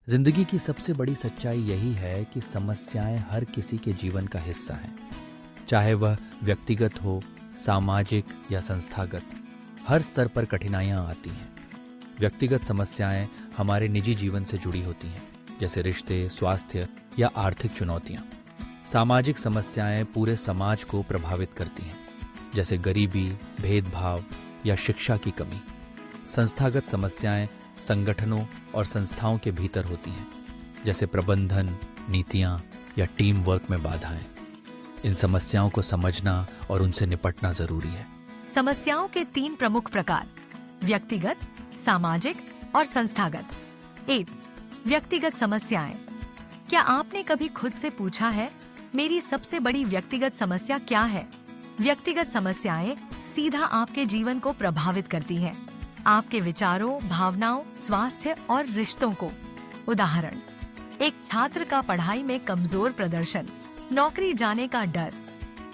जिंदगी की सबसे बड़ी सच्चाई यही है कि समस्याएं हर किसी के जीवन का हिस्सा हैं, चाहे वह व्यक्तिगत हो, सामाजिक या संस्थागत। हर स्तर पर कठिनाइयां आती हैं। व्यक्तिगत समस्याएं हमारे निजी जीवन से जुड़ी होती हैं, जैसे रिश्ते, स्वास्थ्य या आर्थिक चुनौतियां। सामाजिक समस्याएं पूरे समाज को प्रभावित करती हैं, जैसे गरीबी, भेदभाव या शिक्षा की कमी। संस्थागत समस्याएं संगठनों और संस्थाओं के भीतर होती हैं, जैसे प्रबंधन, नीतियां या टीम वर्क में बाधाएं। इन समस्याओं को समझना और उनसे निपटना जरूरी है। समस्याओं के 3 प्रमुख प्रकार: व्यक्तिगत, सामाजिक और संस्थागत। 1. व्यक्तिगत समस्याएं। क्या आपने कभी खुद से पूछा है, मेरी सबसे बड़ी व्यक्तिगत समस्या क्या है? व्यक्तिगत समस्याएं सीधा आपके जीवन को प्रभावित करती हैं, आपके विचारों, भावनाओं, स्वास्थ्य और रिश्तों को। उदाहरण: एक छात्र का पढ़ाई में कमजोर प्रदर्शन, नौकरी जाने का डर,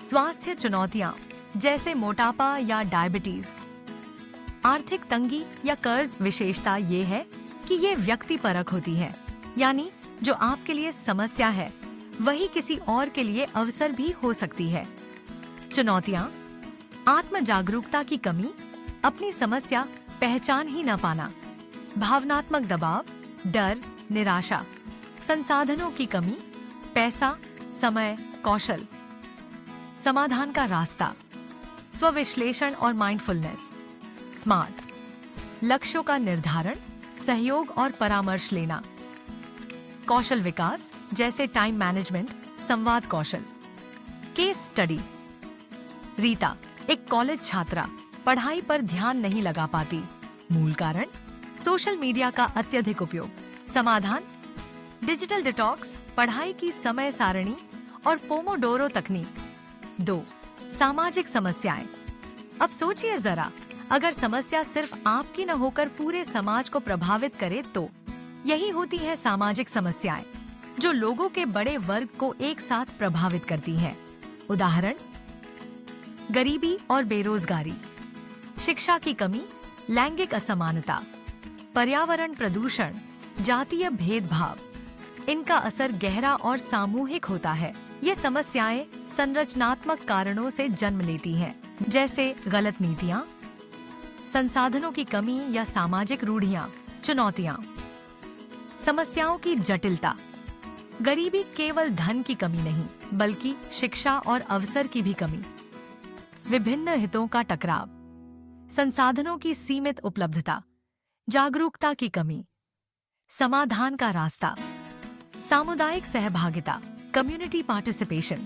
स्वास्थ्य चुनौतियां जैसे मोटापा या डायबिटीज, आर्थिक तंगी या कर्ज। विशेषता ये है कि ये व्यक्तिपरक होती है, यानी जो आपके लिए समस्या है वही किसी और के लिए अवसर भी हो सकती है। चुनौतियां: आत्म जागरूकता की कमी, अपनी समस्या पहचान ही न पाना, भावनात्मक दबाव, डर, निराशा, संसाधनों की कमी, पैसा, समय, कौशल। समाधान का रास्ता: स्वविश्लेषण और माइंडफुलनेस। स्मार्ट: लक्ष्यों का निर्धारण, सहयोग और परामर्श लेना। कौशल विकास जैसे टाइम मैनेजमेंट, संवाद कौशल। केस स्टडी: रीता, एक कॉलेज छात्रा, पढ़ाई पर ध्यान नहीं लगा पाती। मूल कारण: सोशल मीडिया का अत्यधिक उपयोग। समाधान: डिजिटल डिटॉक्स, पढ़ाई की समय सारणी और पोमोडोरो तकनीक। 2. सामाजिक समस्याएं। अब सोचिए जरा, अगर समस्या सिर्फ आपकी न होकर पूरे समाज को प्रभावित करे तो यही होती है सामाजिक समस्याएं, जो लोगों के बड़े वर्ग को एक साथ प्रभावित करती हैं। उदाहरण: गरीबी और बेरोजगारी, शिक्षा की कमी, लैंगिक असमानता, पर्यावरण प्रदूषण, जातीय भेदभाव। इनका असर गहरा और सामूहिक होता है। ये समस्याएं संरचनात्मक कारणों से जन्म लेती हैं, जैसे गलत नीतियां, संसाधनों की कमी या सामाजिक रूढ़ियां। चुनौतियां: समस्याओं की जटिलता। गरीबी केवल धन की कमी नहीं, बल्कि शिक्षा और अवसर की भी कमी। विभिन्न हितों का टकराव, संसाधनों की सीमित उपलब्धता, जागरूकता की कमी। समाधान का रास्ता: सामुदायिक सहभागिता, कम्युनिटी पार्टिसिपेशन,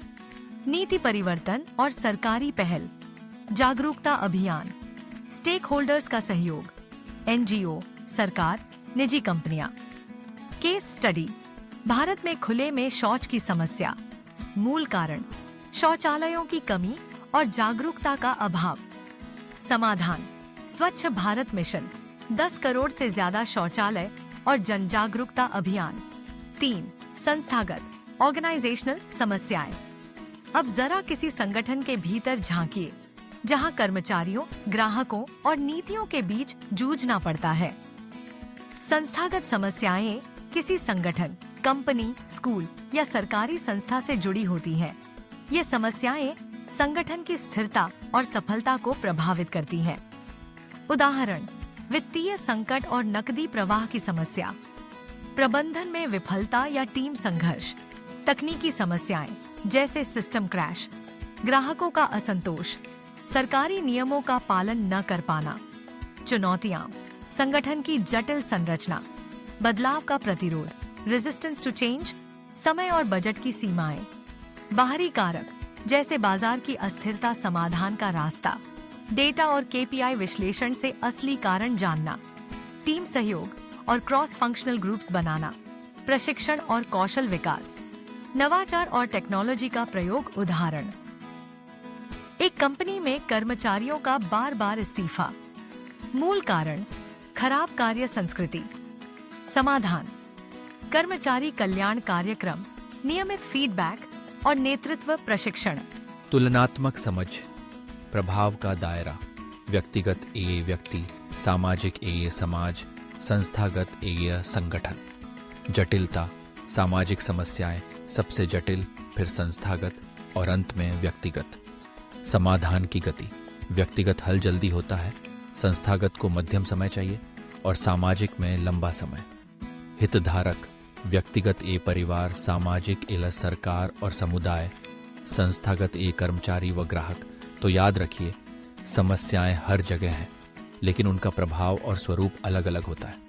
नीति परिवर्तन और सरकारी पहल, जागरूकता अभियान, स्टेक होल्डर्स का सहयोग, NGO, सरकार, निजी कंपनियां। केस स्टडी: भारत में खुले में शौच की समस्या। मूल कारण: शौचालयों की कमी और जागरूकता का अभाव। समाधान: स्वच्छ भारत मिशन, 10 करोड़ से ज्यादा शौचालय और जन जागरूकता अभियान। 3. संस्थागत ऑर्गेनाइजेशनल समस्याएं। अब जरा किसी संगठन के भीतर झांकिए, जहां कर्मचारियों, ग्राहकों और नीतियों के बीच जूझना पड़ता है। संस्थागत समस्याएं किसी संगठन, कंपनी, स्कूल या सरकारी संस्था से जुड़ी होती हैं। ये समस्याएं संगठन की स्थिरता और सफलता को प्रभावित करती हैं। उदाहरण: वित्तीय संकट और नकदी प्रवाह की समस्या, प्रबंधन में विफलता या टीम संघर्ष। तकनीकी समस्याएं जैसे सिस्टम क्रैश, ग्राहकों का असंतोष, सरकारी नियमों का पालन न कर पाना। चुनौतियां: संगठन की जटिल संरचना, बदलाव का प्रतिरोध, रेजिस्टेंस टू चेंज, समय और बजट की सीमाएं। बाहरी कारक जैसे बाजार की अस्थिरता। समाधान का रास्ता: डेटा और KPI विश्लेषण से असली कारण जानना, टीम सहयोग और क्रॉस फंक्शनल ग्रुप्स बनाना, प्रशिक्षण और कौशल विकास, नवाचार और टेक्नोलॉजी का प्रयोग। उदाहरण: एक कंपनी में कर्मचारियों का बार-बार इस्तीफा। मूल कारण: खराब कार्य संस्कृति। समाधान: कर्मचारी कल्याण कार्यक्रम, नियमित फीडबैक और नेतृत्व प्रशिक्षण। तुलनात्मक समझ, प्रभाव का दायरा, व्यक्तिगत व्यक्ति, सामाजिक समाज, संस्थागत संगठन। जटिलता, सामाजिक समस्याएं सबसे जटिल, फिर संस्थागत और अंत में व्यक्तिगत। समाधान की गति, व्यक्तिगत हल जल्दी होता है, संस्थागत को मध्यम समय चाहिए और सामाजिक में लंबा समय। हितधारक, व्यक्तिगत ए परिवार, सामाजिक ए सरकार और समुदाय, संस्थागत ए कर्मचारी व ग्राहक। तो याद रखिए, समस्याएं हर जगह हैं, लेकिन उनका प्रभाव और स्वरूप अलग अलग होता है।